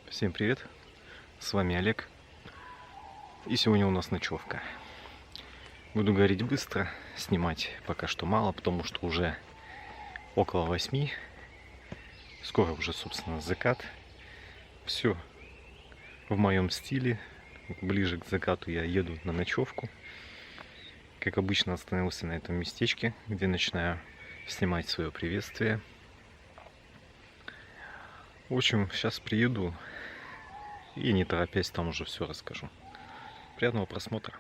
Всем привет, с вами Олег, и сегодня у нас ночевка. Буду говорить быстро, снимать пока что мало, потому что уже около 8, скоро уже, собственно, закат. Все в моем стиле, ближе к закату я еду на ночевку. Как обычно, остановился на этом местечке, где начинаю снимать свое приветствие. В общем, сейчас приеду и не торопясь там уже все расскажу. Приятного просмотра.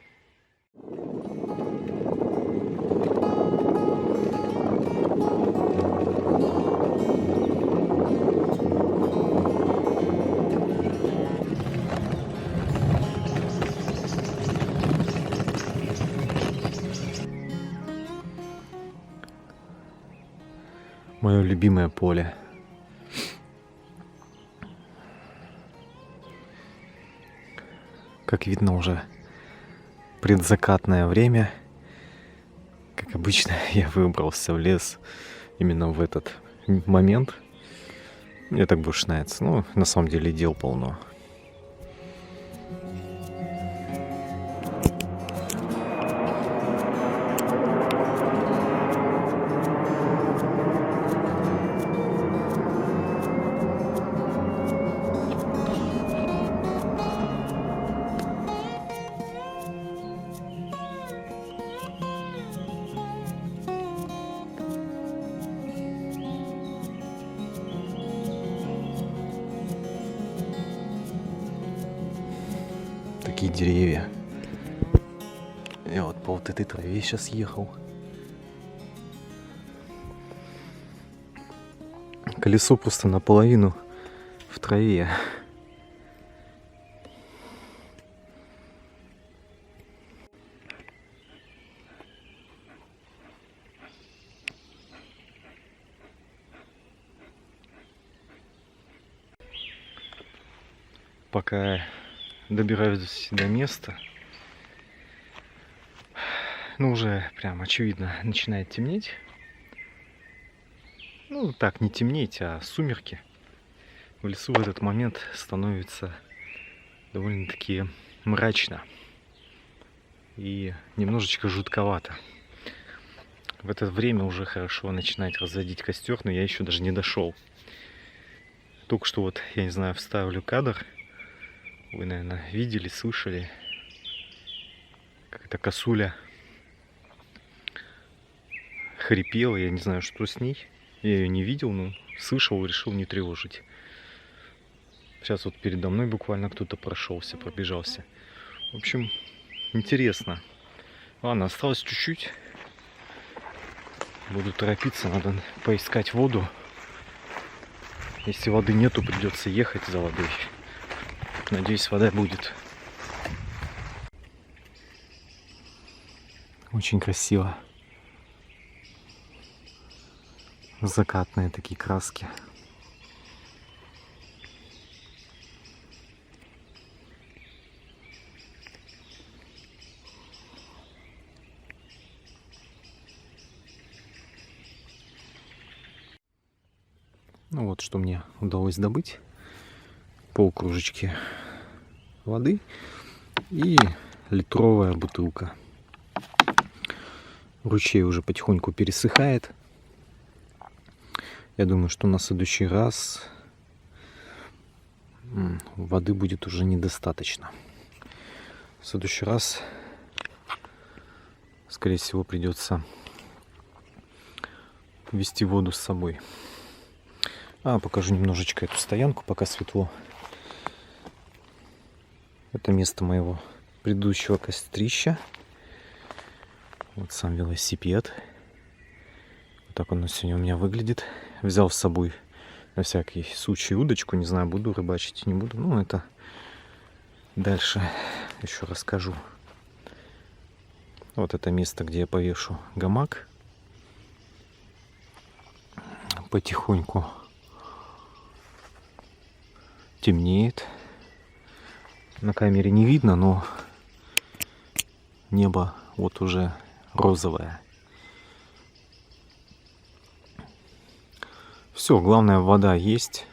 Мое любимое поле. Как видно, уже предзакатное время. Как обычно, я выбрался в лес именно в этот момент. Мне так больше нравится. Ну, на самом деле, дел полно. Такие деревья. Я вот по вот этой траве сейчас ехал. Колесо просто наполовину в траве. Пока добираюсь до места, ну уже прям очевидно начинает темнеть. Ну так, не темнеть, а сумерки. В лесу в этот момент становится довольно-таки мрачно и немножечко жутковато. В это время уже хорошо начинать разводить костер, но я еще даже не дошел. Только что вот, я не знаю, вставлю кадр. Вы, наверное, видели, слышали, как эта косуля хрипела. Я не знаю, что с ней. Я ее не видел, но слышал, решил не тревожить. Сейчас вот передо мной буквально кто-то прошелся, пробежался. В общем, интересно. Ладно, осталось чуть-чуть. Буду торопиться, надо поискать воду. Если воды нету, придется ехать за водой. Надеюсь, вода будет. Очень красиво. Закатные такие краски. Ну вот, что мне удалось добыть. Полкружечки воды и литровая бутылка. Ручей уже потихоньку пересыхает. Я думаю, что на следующий раз воды будет уже недостаточно. В следующий раз, скорее всего, придется вести воду с собой. Покажу немножечко эту стоянку, пока светло. Это место моего предыдущего кострища. Вот сам велосипед. Вот так он сегодня у меня выглядит. Взял с собой на всякий случай удочку. Не знаю, буду рыбачить, не буду. Ну, это дальше еще расскажу. Вот это место, где я повешу гамак. Потихоньку темнеет. На камере не видно, но небо вот уже розовое. Все, главное, вода есть.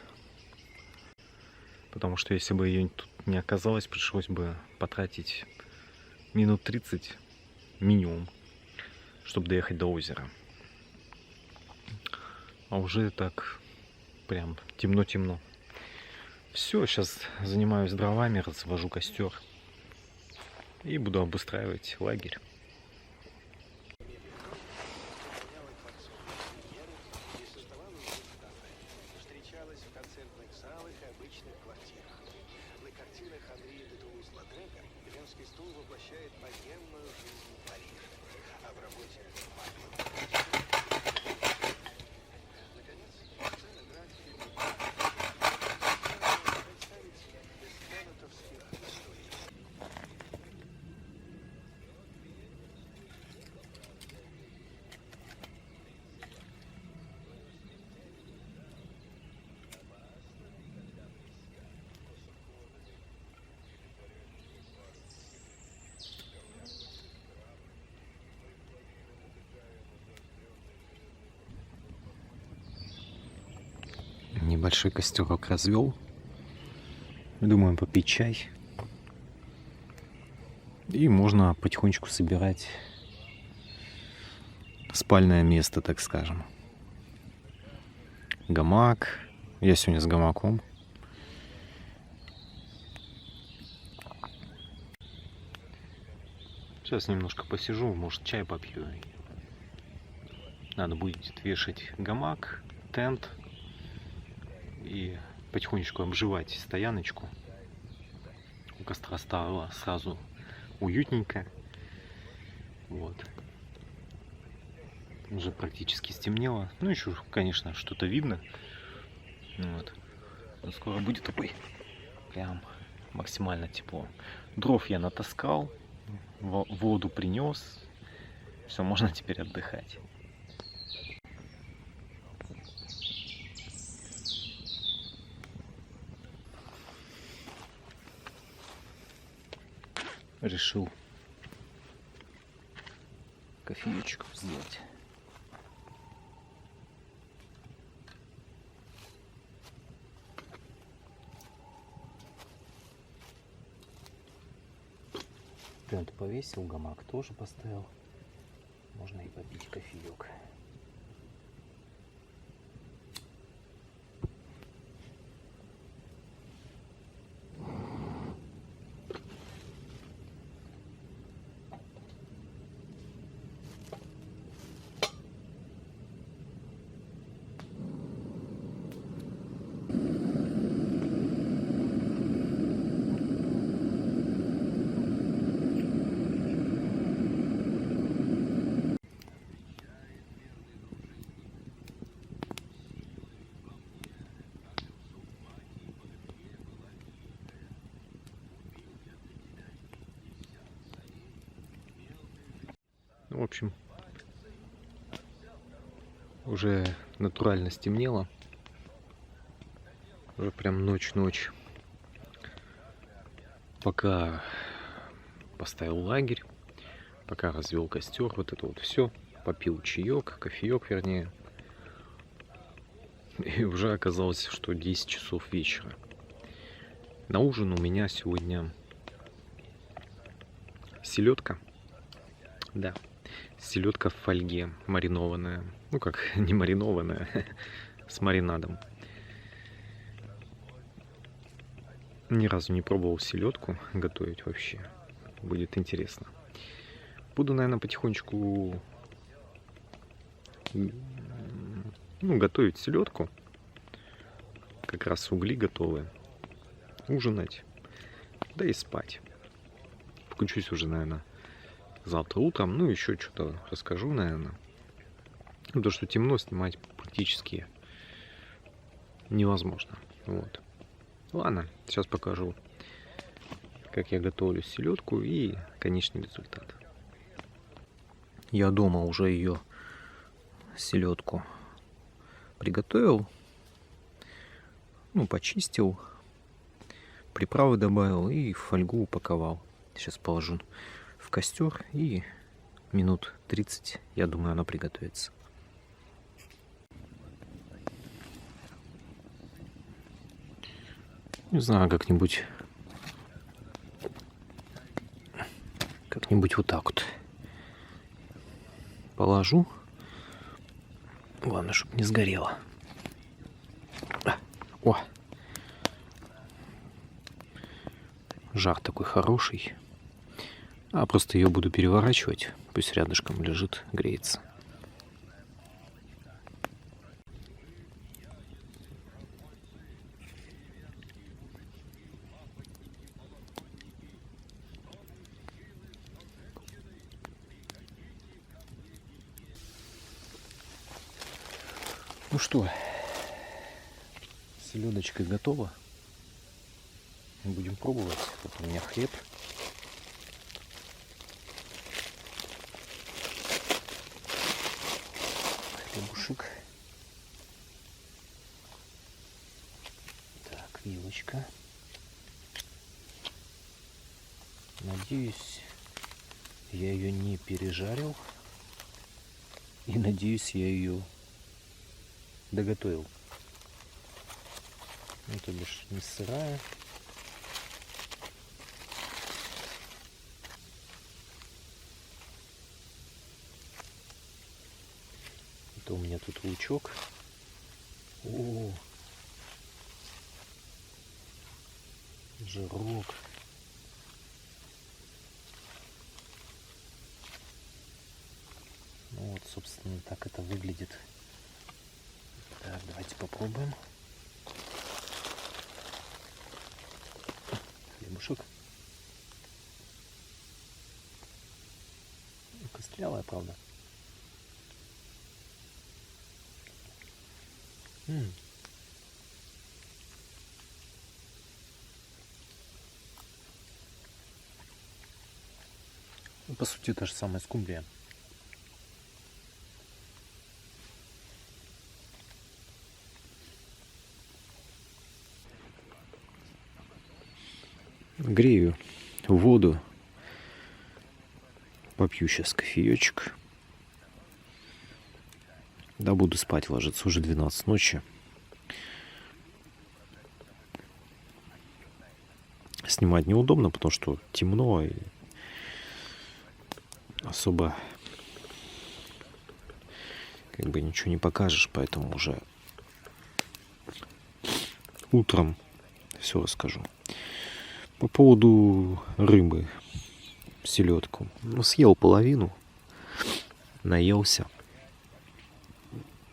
Потому что если бы ее тут не оказалось, пришлось бы потратить минут 30 минимум, чтобы доехать до озера. А уже так прям темно-темно. Все, сейчас занимаюсь дровами, развожу костер и буду обустраивать лагерь. Небольшой костерок развел. Думаю, попить чай. И можно потихонечку собирать спальное место, так скажем. Гамак. Я сегодня с гамаком. Сейчас немножко посижу, может чай попью. Надо будет вешать гамак, тент и потихонечку обживать стояночку. У костра стало сразу уютненько. Вот. Уже практически стемнело. Ну, еще, конечно, что-то видно. Вот. Но скоро будет такой прям максимально тепло. Дров я натаскал, воду принес. Все, можно теперь отдыхать. Решил кофеечку сделать. Тент повесил, гамак тоже поставил. Можно и попить кофеек. В общем, уже натурально стемнело. Уже прям ночь-ночь. Пока поставил лагерь, пока развел костер, вот это вот все. Попил чаек, кофеек вернее. И уже оказалось, что 10 часов вечера. На ужин у меня сегодня селедка. Да. Селедка в фольге, маринованная. Ну как, не маринованная, с маринадом. Ни разу не пробовал селедку готовить вообще. Будет интересно. Буду, наверное, потихонечку готовить селедку. Как раз угли готовы. Ужинать. Да и спать. Включусь уже, наверное, завтра утром, ну, еще что-то расскажу, наверное. Потому что темно, снимать практически невозможно. Вот. Ладно, сейчас покажу, как я готовлю селедку и конечный результат. Я дома уже ее, селедку, приготовил. Ну, почистил. Приправы добавил и в фольгу упаковал. Сейчас положу в костер и минут 30, я думаю, она приготовится. Не знаю, как-нибудь вот так вот положу. Главное, чтобы не сгорело. О! Жар такой хороший. А просто ее буду переворачивать. Пусть рядышком лежит, греется. Ну что, селедочка готова. Будем пробовать. Вот у меня хлеб. Хлебушек. Так, вилочка. Надеюсь, я ее не пережарил. И надеюсь, я ее доготовил. Ну, то бишь не сырая. Это у меня тут лучок. О, жирок. Ну вот, собственно, так это выглядит. Так, давайте попробуем. Хлебушек. Костлявая, правда. Ну, по сути, та же самая скумбрия. Грею воду. Попью сейчас кофеечек. Да, буду спать ложиться. Уже 12 ночи. Снимать неудобно, потому что темно и особо как бы ничего не покажешь, поэтому уже утром все расскажу. По поводу рыбы, селедку. Ну, съел половину, наелся.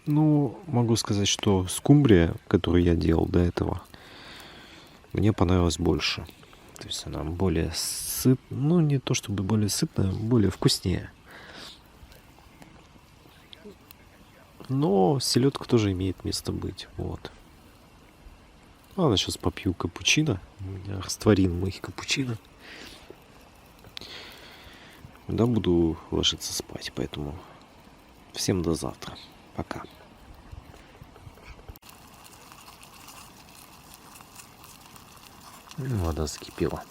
Ну, могу сказать, что скумбрия, которую я делал до этого, мне понравилась больше. То есть она более сытная, ну не то чтобы более сытная, более вкуснее. Но селедка тоже имеет место быть. Вот. Ладно, сейчас попью капучино. У меня растворимый капучино. Да, буду ложиться спать, поэтому всем до завтра. Пока. Вода закипела.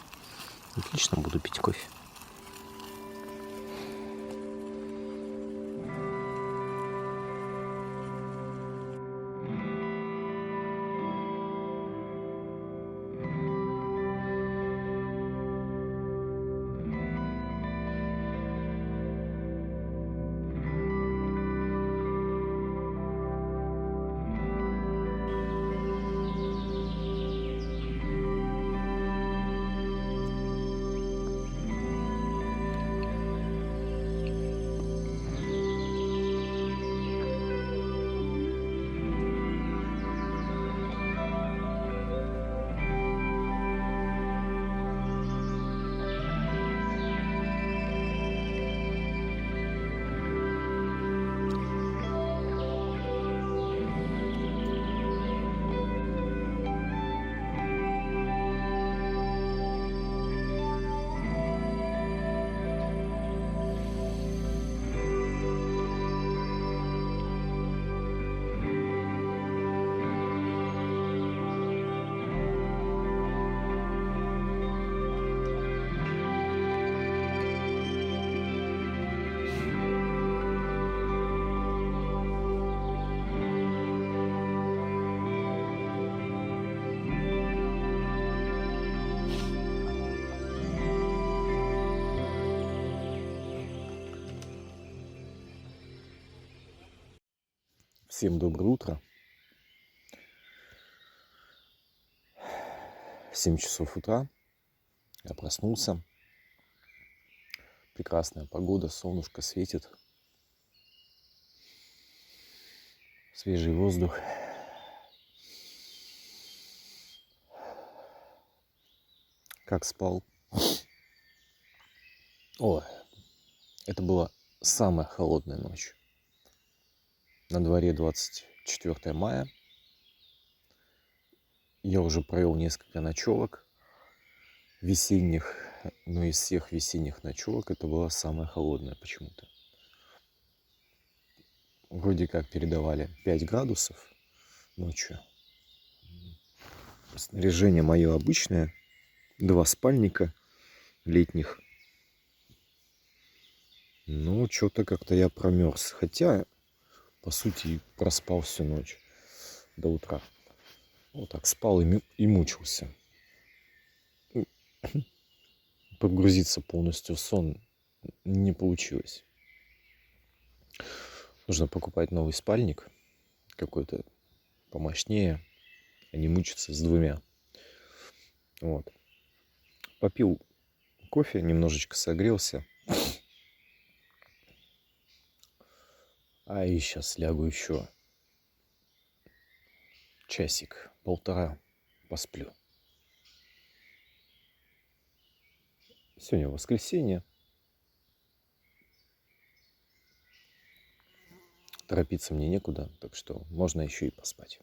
Отлично, буду пить кофе. Всем доброе утро. 7 часов утра. Я проснулся. Прекрасная погода, солнышко светит. Свежий воздух. Как спал? Ой, это была самая холодная ночь. На дворе 24 мая. Я уже провел несколько ночевок весенних, но из всех весенних ночевок это была самая холодная почему-то. Вроде как передавали 5 градусов ночью. Снаряжение мое обычное. 2 спальника летних. Но что-то как-то я промерз. Хотя, по сути, проспал всю ночь до утра. Вот так спал и мучился. Погрузиться полностью в сон не получилось. Нужно покупать новый спальник. Какой-то помощнее. А не мучиться с 2. Вот. Попил кофе, немножечко согрелся. А и сейчас лягу еще часик-полтора посплю. Сегодня воскресенье. Торопиться мне некуда, так что можно еще и поспать.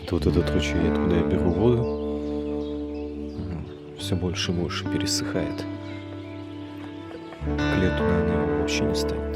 Это вот этот ручей, откуда я беру воду, все больше и больше пересыхает. К лету, наверное, его вообще не станет.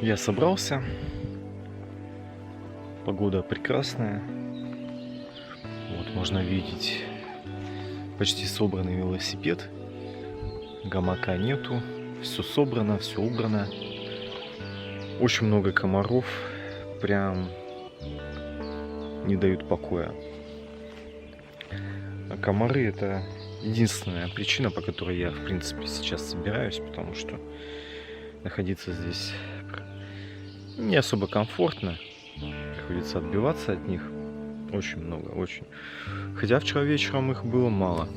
Я собрался. Погода прекрасная. Вот можно видеть почти собранный велосипед. Гамака нету. Все собрано, все убрано. Очень много комаров. Прям не дают покоя. А комары — это единственная причина, по которой я, в принципе, сейчас собираюсь, потому что находиться здесь не особо комфортно. Приходится отбиваться от них. Очень много, очень. Хотя вчера вечером их было мало.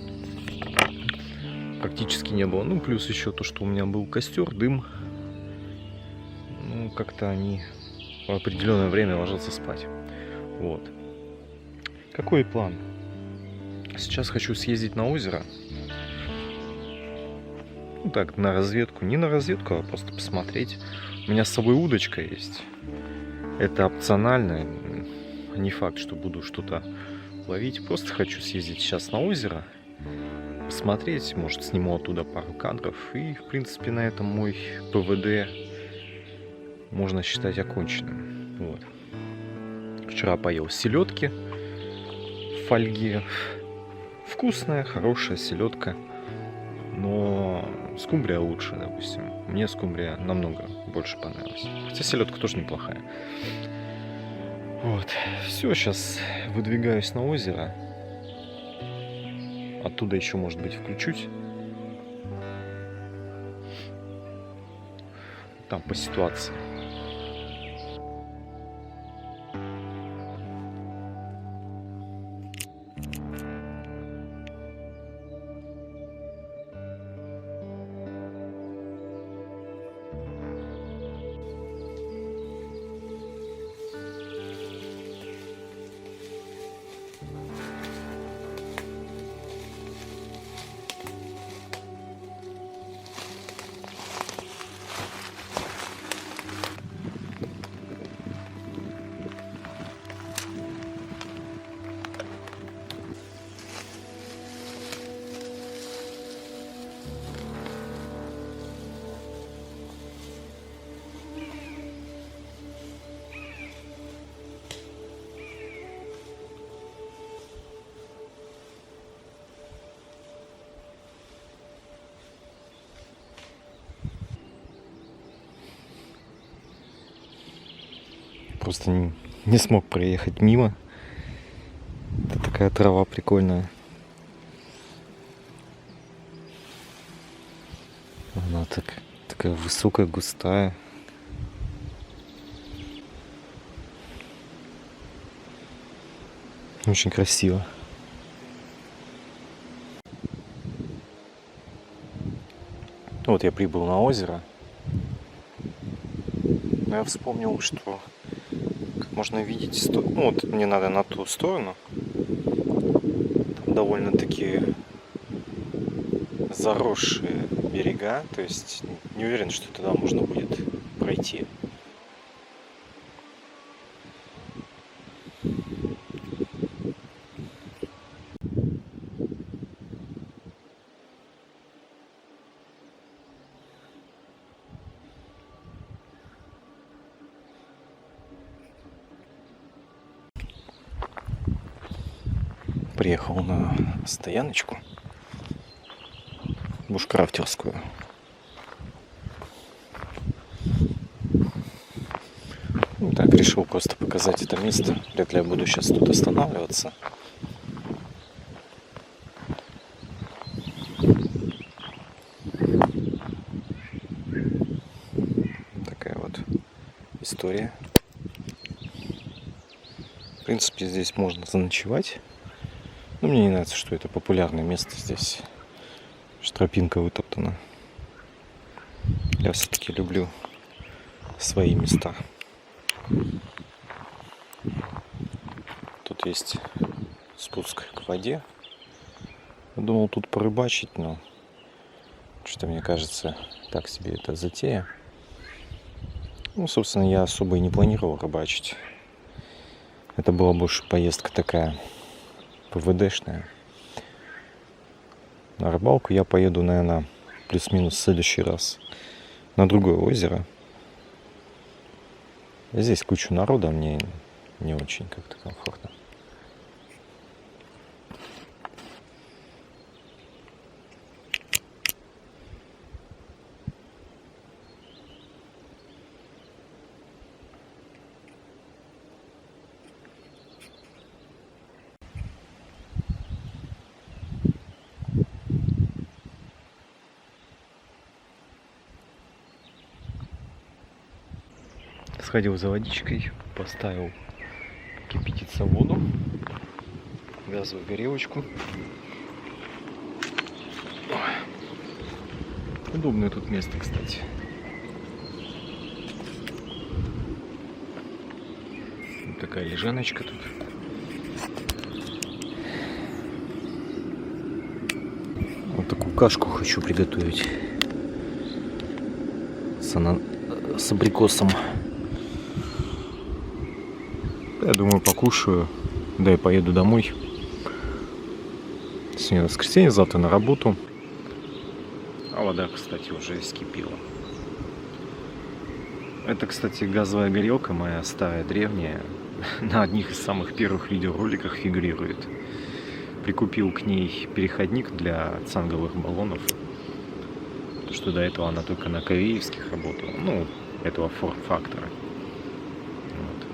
Практически не было. Ну, плюс еще то, что у меня был костер, дым. Ну, как-то они в определенное время ложатся спать. Вот. Какой план? Сейчас хочу съездить на озеро. Ну так, на разведку. Не на разведку, а просто посмотреть. У меня с собой удочка есть. Это опционально. Не факт, что буду что-то ловить. Просто хочу съездить сейчас на озеро. Посмотреть. Может, сниму оттуда пару кадров. И, в принципе, на этом мой ПВД можно считать оконченным. Вот. Вчера поел селедки в фольге. Вкусная, хорошая селедка. Но скумбрия лучше, допустим. Мне скумбрия намного больше понравилась. Хотя селедка тоже неплохая. Вот. Все, сейчас выдвигаюсь на озеро. Оттуда еще, может быть, включусь. Там по ситуации. Просто не смог проехать мимо. Это такая трава прикольная. Она такая высокая, густая. Очень красиво. Вот я прибыл на озеро. Но я вспомнил, что как можно видеть, ну вот мне надо на ту сторону. Там довольно-таки заросшие берега, то есть не уверен, что туда можно будет пройти. Приехал на стояночку бушкрафтерскую. Ну, так, решил просто показать это место. Вряд ли я буду сейчас тут останавливаться. Такая вот история. В принципе, здесь можно заночевать. Но мне не нравится, что это популярное место здесь. Тропинка вытоптана. Я все-таки люблю свои места. Тут есть спуск к воде. Я думал тут порыбачить, но что-то мне кажется, так себе это затея. Ну, собственно, я особо и не планировал рыбачить. Это была больше поездка такая ПВДшная. На рыбалку я поеду, наверное, плюс-минус в следующий раз на другое озеро. Здесь куча народа, мне не очень как-то комфортно. Сходил за водичкой, поставил кипятиться воду, газовую горелочку. Удобное тут место, кстати. Вот такая лежаночка тут. Вот такую кашку хочу приготовить. с абрикосом. Я думаю, покушаю, да и поеду домой. Сегодня воскресенье, завтра на работу. А вода, кстати, уже вскипела. Это, кстати, газовая горелка моя старая, древняя. На одних из самых первых видеороликах фигурирует. Прикупил к ней переходник для цанговых баллонов. Потому что до этого она только на кореевских работала. Ну, этого форм-фактора. Вот.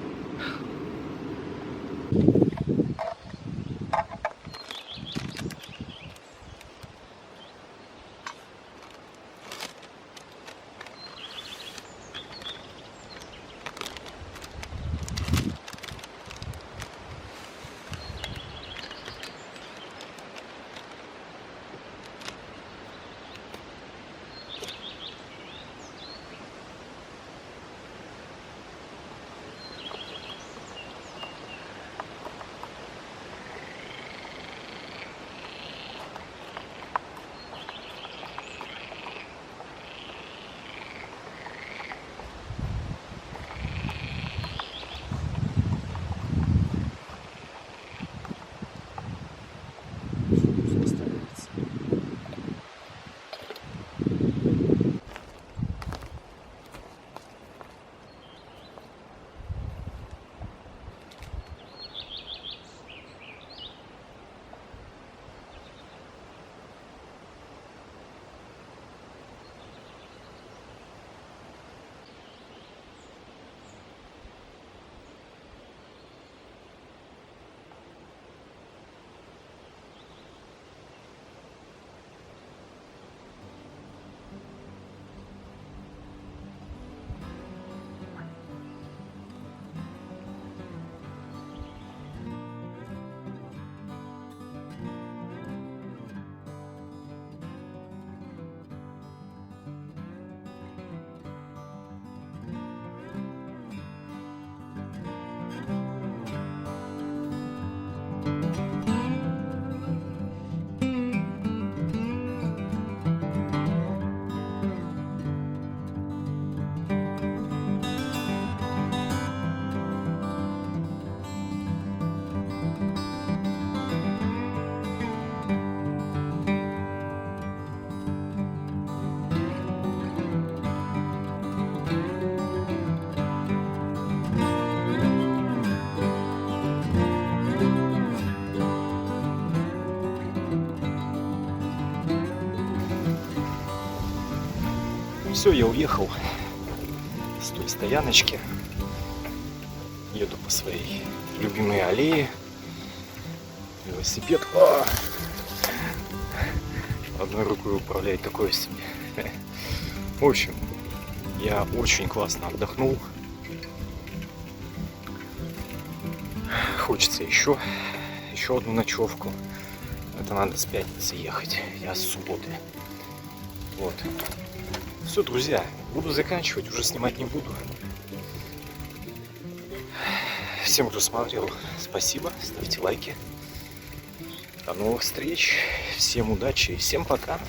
Все, я уехал с той стояночки. Еду по своей любимой аллее. Велосипед. Одной рукой управлять такое себе. В общем, я очень классно отдохнул. Хочется еще одну ночевку. Это надо с пятницы ехать. Я с субботы. Вот. Все, друзья, буду заканчивать, уже снимать не буду. Всем, кто смотрел, спасибо, ставьте лайки. До новых встреч, всем удачи и всем пока.